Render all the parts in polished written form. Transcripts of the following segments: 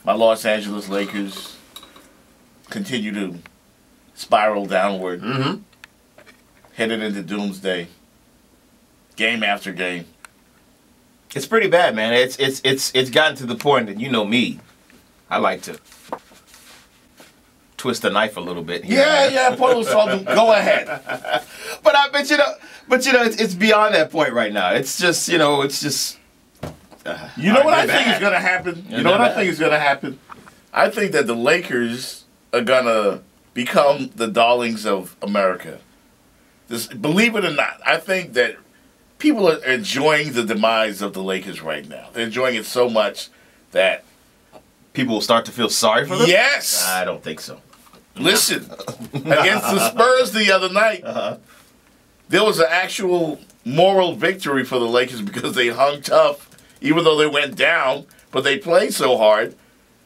my Los Angeles Lakers continue to spiral downward, headed into doomsday, game after game. It's pretty bad, man. It's gotten to the point that, you know me, I like to twist the knife a little bit here. Yeah, Portland Salt, go ahead. But you know, it's beyond that point right now. It's just, you know, it's just. You know what I think is going to happen? You know what I think is going to happen? I think that the Lakers are going to become the darlings of America. Believe it or not, I think that people are enjoying the demise of the Lakers right now. They're enjoying it so much that people will start to feel sorry for them? Yes! I don't think so. Listen, against the Spurs the other night, there was an actual moral victory for the Lakers because they hung tough, even though they went down, but they played so hard.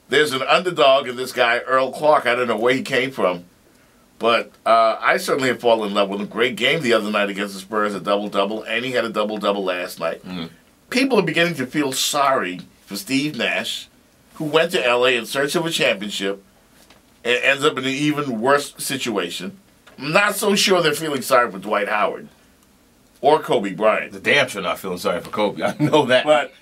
There's an underdog in this guy, Earl Clark. I don't know where he came from, but I certainly have fallen in love with him. Great game the other night against the Spurs, a double-double, and he had a double-double last night. People are beginning to feel sorry for Steve Nash, who went to L.A. in search of a championship and ends up in an even worse situation. I'm not so sure they're feeling sorry for Dwight Howard or Kobe Bryant. The damn sure not feeling sorry for Kobe. I know that.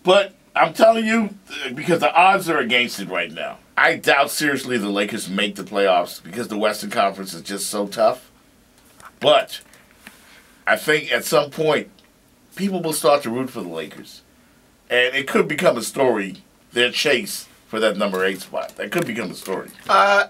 But I'm telling you, because the odds are against it right now. I doubt seriously the Lakers make the playoffs because the Western Conference is just so tough. But I think at some point, people will start to root for the Lakers. And it could become a story, their chase for that number 8 spot. That could become a story.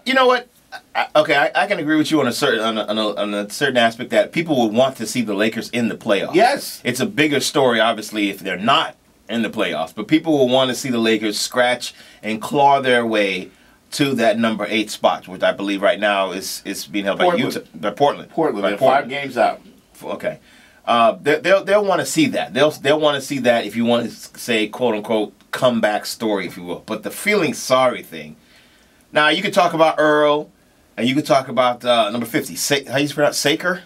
You know what? I can agree with you on a certain aspect that people would want to see the Lakers in the playoffs. Yes. It's a bigger story, obviously, if they're not in the playoffs. But people will want to see the Lakers scratch and claw their way to that number 8 spot, which I believe right now is being held by Utah. Portland. They're 5 games out. Okay. They'll want to see that. They'll want to see that, if you want to say, quote unquote, comeback story, if you will. But the feeling sorry thing. Now you could talk about Earl, and you could talk about number 50. How you pronounce Saker?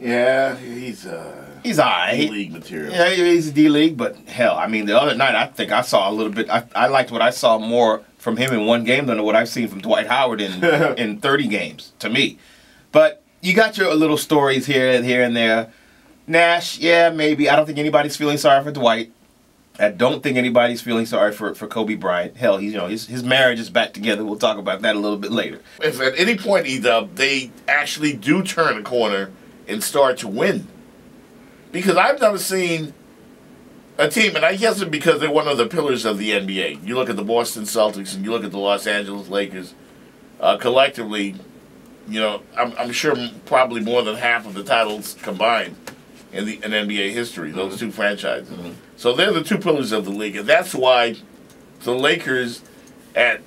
Yeah, he's alright. D-League material. Yeah, he's a D-League, but hell, I mean, the other night I think I saw a little bit. I liked what I saw more from him in one game than what I've seen from Dwight Howard in 30 games, to me. But you got your little stories here and there. Nash, yeah, maybe. I don't think anybody's feeling sorry for Dwight. I don't think anybody's feeling sorry for Kobe Bryant. Hell, his marriage is back together. We'll talk about that a little bit later. If at any point, they actually do turn a corner and start to win. Because I've never seen a team, and I guess it's because they're one of the pillars of the NBA. You look at the Boston Celtics and you look at the Los Angeles Lakers. Collectively, I'm sure probably more than half of the titles combined in NBA history, those two franchises. So they're the two pillars of the league, and that's why the Lakers at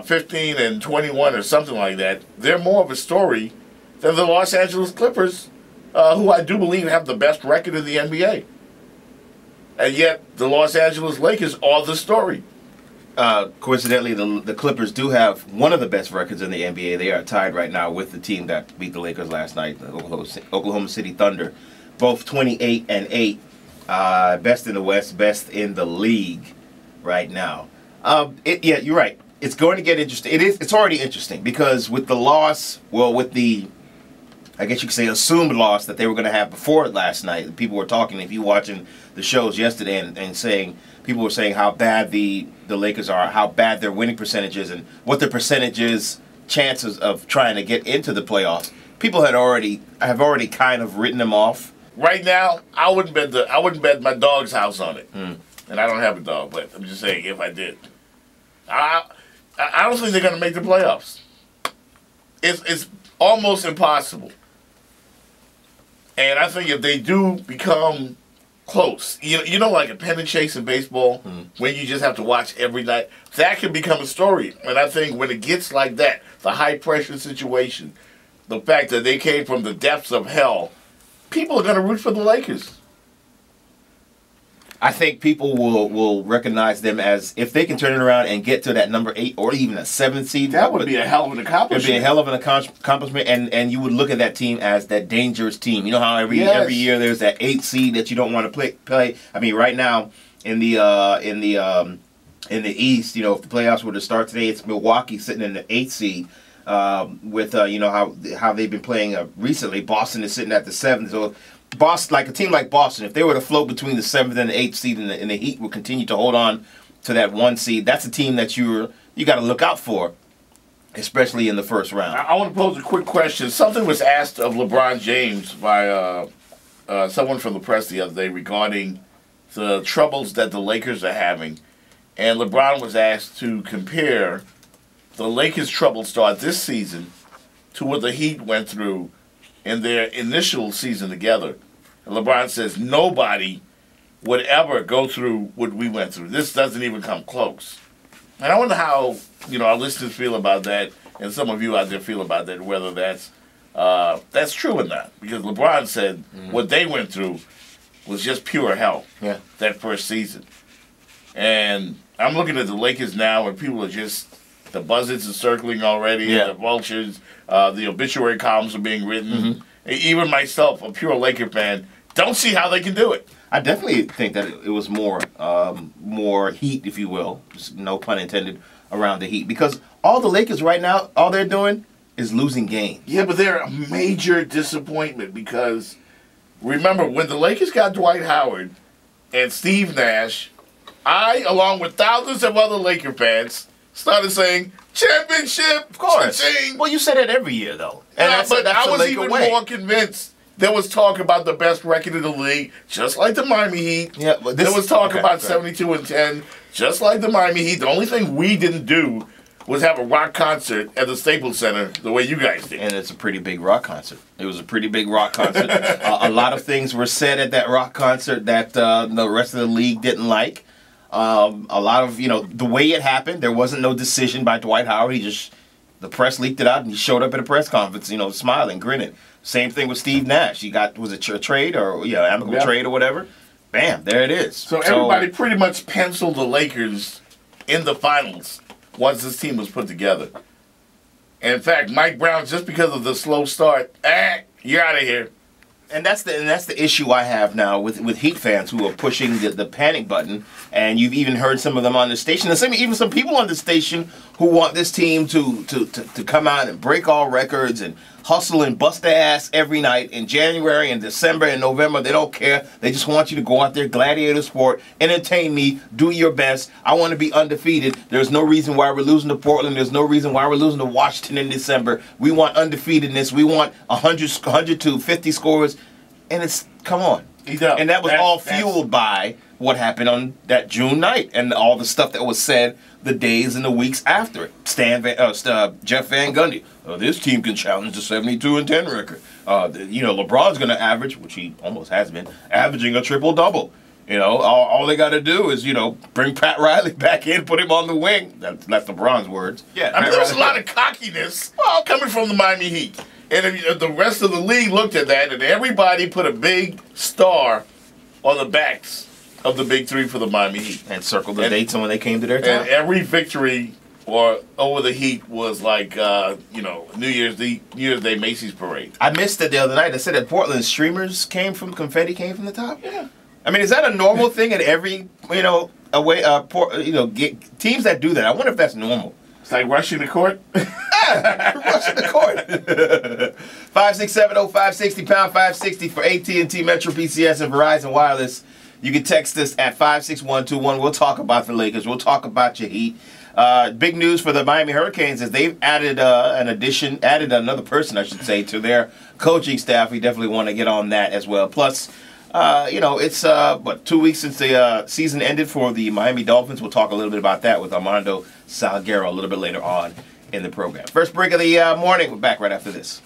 15 and 21 or something like that, they're more of a story than the Los Angeles Clippers, who I do believe have the best record in the NBA. And yet the Los Angeles Lakers are the story. Coincidentally, the Clippers do have one of the best records in the NBA. They are tied right now with the team that beat the Lakers last night, the Oklahoma City Thunder. Both 28-8. Best in the West, best in the league right now. Yeah, you're right. It's going to get interesting. It's already interesting because with the loss, with the, I guess you could say, assumed loss that they were going to have before last night. People were talking, if you were watching the shows yesterday, and saying, people were saying how bad the Lakers are, how bad their winning percentage is, and what their percentage is, chances of trying to get into the playoffs. People have already kind of written them off. Right now, I wouldn't bet my dog's house on it. And I don't have a dog, but I'm just saying, if I did, I don't think they're going to make the playoffs. It's almost impossible. And I think if they do become close, like a pennant chase in baseball, when you just have to watch every night, that can become a story. And I think when it gets like that, the high pressure situation, the fact that they came from the depths of hell, people are going to root for the Lakers. I think people will recognize them as, if they can turn it around and get to that number 8 or even a 7th seed. That would be a hell of an accomplishment. It would be a hell of an accomplishment, and you would look at that team as that dangerous team. You know how every year there's that 8th seed that you don't want to play. I mean, right now in the in the East, if the playoffs were to start today, it's Milwaukee sitting in the 8th seed. With how they've been playing recently. Boston is sitting at the 7th. So Boston, like a team like Boston, if they were to float between the 7th and the 8th seed, and the Heat will continue to hold on to that 1 seed, that's a team that you got to look out for, especially in the first round. I want to pose a quick question. Something was asked of LeBron James by someone from the press the other day regarding the troubles that the Lakers are having, and LeBron was asked to compare the Lakers' troubled start this season to what the Heat went through in their initial season together. And LeBron says nobody would ever go through what we went through. This doesn't even come close. And I wonder how our listeners feel about that, and some of you out there feel about that, whether that's true or not. Because LeBron said what they went through was just pure hell. Yeah. That first season. And I'm looking at the Lakers now, and people are just. The buzzards are circling already. Yeah. The vultures, the obituary columns are being written. Even myself, a pure Laker fan, don't see how they can do it. I definitely think that it was more heat, if you will, just no pun intended, around the Heat. Because all the Lakers right now, all they're doing is losing games. Yeah, but they're a major disappointment because, remember, when the Lakers got Dwight Howard and Steve Nash, I, along with thousands of other Laker fans, started saying, championship, of course. Cha-ching. Well, you say that every year, though. And Yeah, but I was Laker even way. more convinced. There was talk about the best record in the league, just like the Miami Heat. Yeah, but there was talk about 72-10, just like the Miami Heat. The only thing we didn't do was have a rock concert at the Staples Center the way you guys did. And it's a pretty big rock concert. It was a pretty big rock concert. A lot of things were said at that rock concert that the rest of the league didn't like. A lot of, the way it happened, there wasn't no decision by Dwight Howard. The press leaked it out, and he showed up at a press conference, smiling, grinning. Same thing with Steve Nash. Was it a trade or, amicable trade or whatever? Bam, there it is. So everybody pretty much penciled the Lakers in the finals once this team was put together. And in fact, Mike Brown, just because of the slow start, you're out of here. And that's the issue I have now with Heat fans who are pushing the panic button, and you've even heard some of them on the station, and even some people on the station who want this team to come out and break all records and hustle and bust their ass every night in January and December and November. They don't care. They just want you to go out there, gladiator sport, entertain me, do your best. I want to be undefeated. There's no reason why we're losing to Portland. There's no reason why we're losing to Washington in December. We want undefeatedness. We want 100 to 50 scores. And come on. And that was all fueled by what happened on that June night and all the stuff that was said the days and the weeks after it. Jeff Van Gundy. This team can challenge the 72-10 record. LeBron's going to average, which he almost has been, averaging a triple-double. All they got to do is, bring Pat Riley back in, put him on the wing. That's LeBron's words. Yeah, I mean, there was a lot of cockiness coming from the Miami Heat. And if the rest of the league looked at that, and everybody put a big star on the backs of the big three for the Miami Heat. And circled the dates when they came to their time. And every victory over the Heat was like, New Year's Day Macy's parade. I missed it the other night. I said that Portland confetti came from the top. Yeah. I mean, is that a normal thing at every, teams that do that? I wonder if that's normal. It's like rushing the court. Rushing the court. 5670560 pound 560 for AT&T, Metro PCS, and Verizon Wireless. You can text us at 56121. We'll talk about the Lakers. We'll talk about your Heat. Big news for the Miami Hurricanes is they've added another person, I should say, to their coaching staff. We definitely want to get on that as well. Plus, it's 2 weeks since the season ended for the Miami Dolphins. We'll talk a little bit about that with Armando Salguero a little bit later on in the program. First break of the morning. We're back right after this.